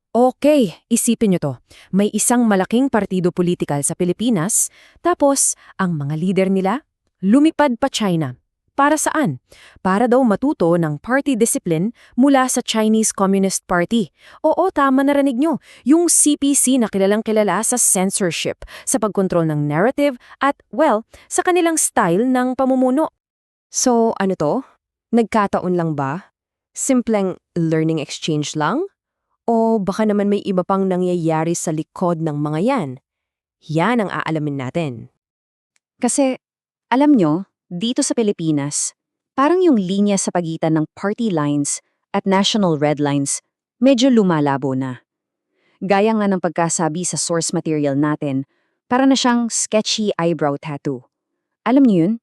Okay, isipin nyo to. May isang malaking partido politikal sa Pilipinas, tapos ang mga lider nila, lumipad pa China. Para saan? Para daw matuto ng party discipline mula sa Chinese Communist Party. Oo, tama narinig nyo. Yung CPC na kilalang-kilala sa censorship, sa pagkontrol ng narrative at, well, sa kanilang style ng pamumuno. So, ano to? Nagkataon lang ba? Simpleng learning exchange lang? O baka naman may iba pang nangyayari sa likod ng mga yan? Yan ang aalamin natin. Kasi, alam nyo, dito sa Pilipinas, parang yung linya sa pagitan ng party lines at national red lines medyo lumalabo na. Gaya nga ng pagkasabi sa source material natin, para na siyang sketchy eyebrow tattoo. Alam niyo yun?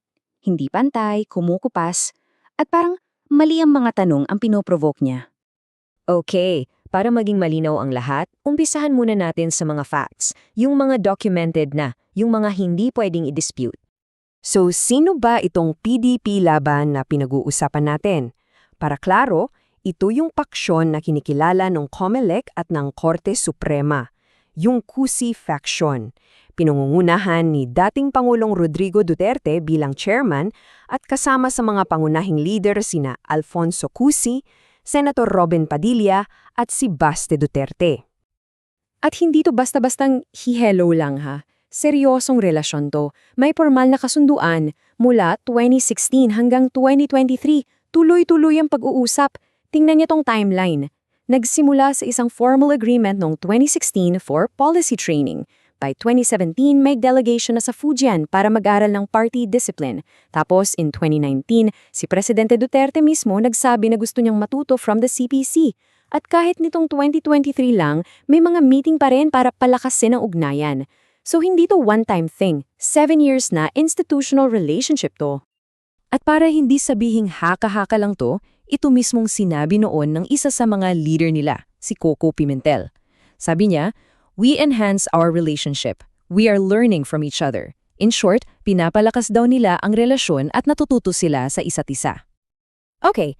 Hindi pantay, kumukupas, at parang mali ang mga tanong ang pinoprovoke niya. Okay, para maging malinaw ang lahat, umpisahan muna natin sa mga facts, yung mga documented na, yung mga hindi pwedeng i-dispute. So, sino ba itong PDP laban na pinag-uusapan natin? Para klaro, ito yung paksyon na kinikilala ng COMELEC at ng Korte Suprema, yung CUSI faction. Pinangungunahan ni dating Pangulong Rodrigo Duterte bilang chairman at kasama sa mga pangunahing leader sina Alfonso Cusi, Senator Robin Padilla at si Baste Duterte. At hindi to basta-bastang hi-hello lang ha. Seryosong relasyon to. May formal na kasunduan. Mula 2016 hanggang 2023, tuloy-tuloy ang pag-uusap. Tingnan niyo tong timeline. Nagsimula sa isang formal agreement noong 2016 for policy training. By 2017, may delegation na sa Fujian para mag-aral ng party discipline. Tapos, in 2019, si Presidente Duterte mismo nagsabi na gusto niyang matuto from the CPC. At kahit nitong 2023 lang, may mga meeting pa rin para palakasin ang ugnayan. So hindi to one-time thing. 7 years na institutional relationship to. At para hindi sabihing haka-haka lang to, ito mismong sinabi noon ng isa sa mga leader nila, si Coco Pimentel. Sabi niya, "We enhance our relationship. We are learning from each other." In short, pinapalakas daw nila ang relasyon at natututo sila sa isa't isa. Okay,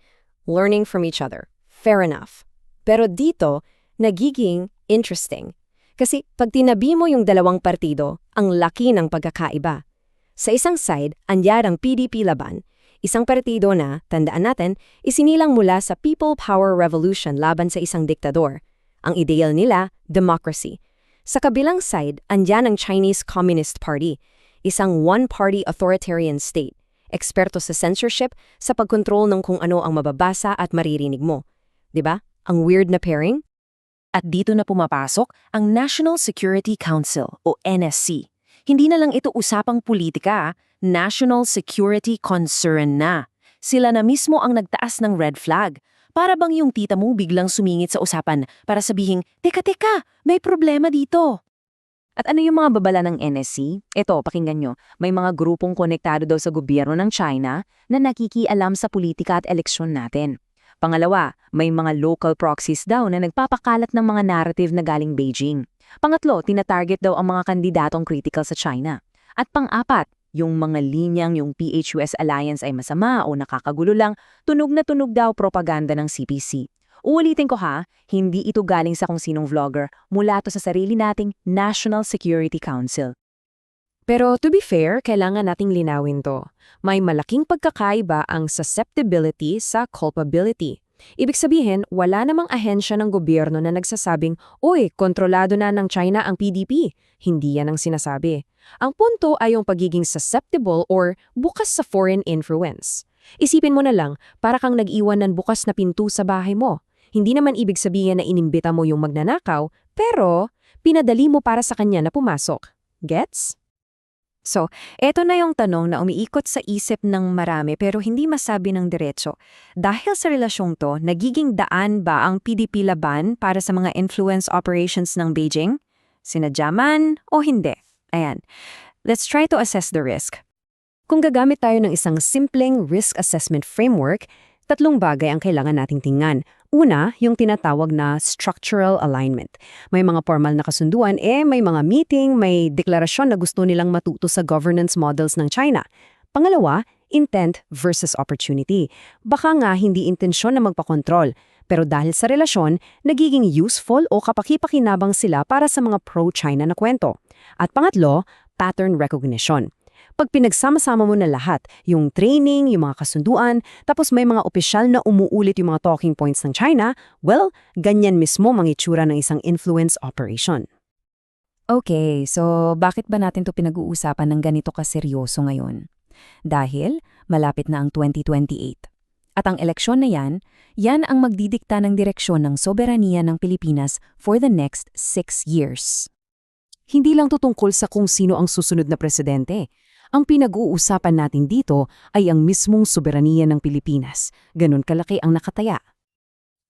learning from each other. Fair enough. Pero dito, nagiging interesting. Kasi pag tinabi mo yung dalawang partido, ang laki ng pagkakaiba. Sa isang side, anyarang PDP laban, isang partido na, tandaan natin, isinilang mula sa People Power Revolution laban sa isang diktador. Ang ideal nila, democracy. Sa kabilang side, andyan ang Chinese Communist Party, isang one-party authoritarian state, eksperto sa censorship, sa pagkontrol ng kung ano ang mababasa at maririnig mo. 'Di ba? Ang weird na pairing? At dito na pumapasok ang National Security Council o NSC. Hindi na lang ito usapang politika, national security concern na. Sila na mismo ang nagtaas ng red flag. Para bang yung tita mo biglang sumingit sa usapan para sabihing, teka, may problema dito. At ano yung mga babala ng NSC? Ito, pakinggan nyo, may mga grupong konektado daw sa gobyerno ng China na nakikialam sa politika at eleksyon natin. Pangalawa, may mga local proxies daw na nagpapakalat ng mga narrative na galing Beijing. Pangatlo, tinatarget daw ang mga kandidatong critical sa China. At pang-apat, yung mga linyang yung PHUS alliance ay masama o nakakagulo lang, tunog na tunog daw propaganda ng CPC. Uulitin ko ha, hindi ito galing sa kung sinong vlogger, mula to sa sarili nating National Security Council. Pero to be fair, kailangan nating linawin to. May malaking pagkakaiba ang susceptibility sa culpability. Ibig sabihin, wala namang ahensya ng gobyerno na nagsasabing, "Uy, kontrolado na ng China ang PDP." Hindi yan ang sinasabi. Ang punto ay yung pagiging susceptible or bukas sa foreign influence. Isipin mo na lang, para kang nag-iwan ng bukas na pinto sa bahay mo. Hindi naman ibig sabihin na inimbita mo yung magnanakaw, pero pinadali mo para sa kanya na pumasok. Gets? So, eto na yung tanong na umiikot sa isip ng marami pero hindi masabi ng diretso. Dahil sa relasyong to, nagiging daan ba ang PDP laban para sa mga influence operations ng Beijing? Sinadya man o hindi? Ayan. Let's try to assess the risk. Kung gagamit tayo ng isang simpleng risk assessment framework, tatlong bagay ang kailangan nating tingnan. Una, yung tinatawag na structural alignment. May mga formal na kasunduan, may mga meeting, may deklarasyon na gusto nilang matuto sa governance models ng China. Pangalawa, intent versus opportunity. Baka nga hindi intensyon na magpakontrol, Pero dahil sa relasyon, nagiging useful o kapaki-pakinabang sila para sa mga pro-China na kwento. At pangatlo, pattern recognition. Pag pinagsama-sama mo na lahat, yung training, yung mga kasunduan, tapos may mga opisyal na umuulit yung mga talking points ng China, well, ganyan mismo ang itsura ng isang influence operation. Okay, so bakit ba natin to pinag-uusapan ng ganito kaseryoso ngayon? Dahil malapit na ang 2028. At ang eleksyon na yan ang magdidikta ng direksyon ng soberanya ng Pilipinas for the next 6 years. Hindi lang to tungkol sa kung sino ang susunod na presidente. Ang pinag-uusapan natin dito ay ang mismong soberanya ng Pilipinas. Ganun kalaki ang nakataya.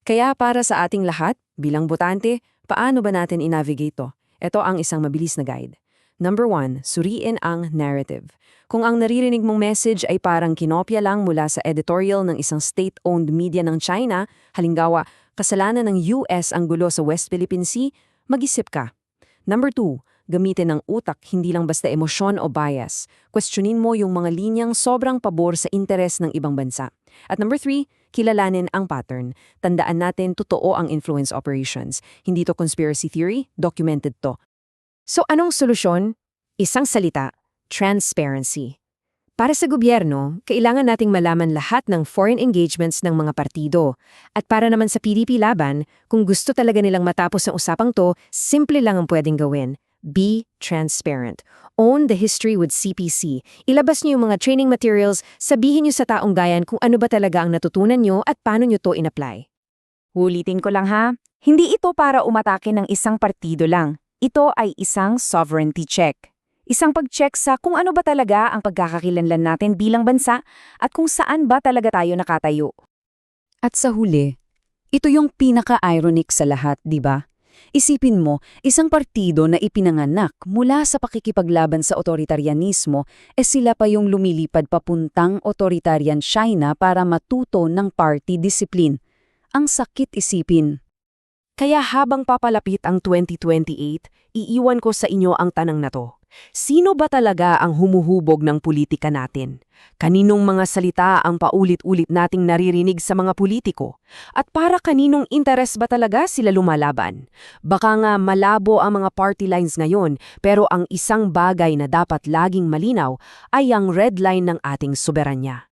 Kaya para sa ating lahat, bilang botante, paano ba natin i-navigate to? Ito ang isang mabilis na guide. Number 1, suriin ang narrative. Kung ang naririnig mong message ay parang kinopya lang mula sa editorial ng isang state-owned media ng China, halimbawa, kasalanan ng US ang gulo sa West Philippine Sea, mag-isip ka. Number 2, gamitin ang utak, hindi lang basta emosyon o bias. Questionin mo yung mga linyang sobrang pabor sa interes ng ibang bansa. At number 3, kilalanin ang pattern. Tandaan natin totoo ang influence operations. Hindi to conspiracy theory, documented to. So anong solusyon? Isang salita, transparency. Para sa gobyerno, kailangan nating malaman lahat ng foreign engagements ng mga partido. At para naman sa PDP laban, kung gusto talaga nilang matapos ang usapang to, simple lang ang pwedeng gawin. Be transparent. Own the history with CPC. Ilabas niyo yung mga training materials, sabihin niyo sa taong bayan kung ano ba talaga ang natutunan niyo at paano niyo to in-apply. Ulitin ko lang ha, hindi ito para umatake ng isang partido lang. Ito ay isang sovereignty check. Isang pag-check sa kung ano ba talaga ang pagkakakilanlan natin bilang bansa at kung saan ba talaga tayo nakatayo. At sa huli, ito yung pinaka-ironic sa lahat, di ba? Isipin mo, isang partido na ipinanganak mula sa pakikipaglaban sa otoritarianismo, sila pa yung lumilipad papuntang authoritarian China para matuto ng party discipline. Ang sakit isipin. Kaya habang papalapit ang 2028, iiwan ko sa inyo ang tanang na to. Sino ba talaga ang humuhubog ng politika natin? Kaninong mga salita ang paulit-ulit nating naririnig sa mga politiko? At para kaninong interes ba talaga sila lumalaban? Baka nga malabo ang mga party lines ngayon, pero ang isang bagay na dapat laging malinaw ay ang red line ng ating soberanya.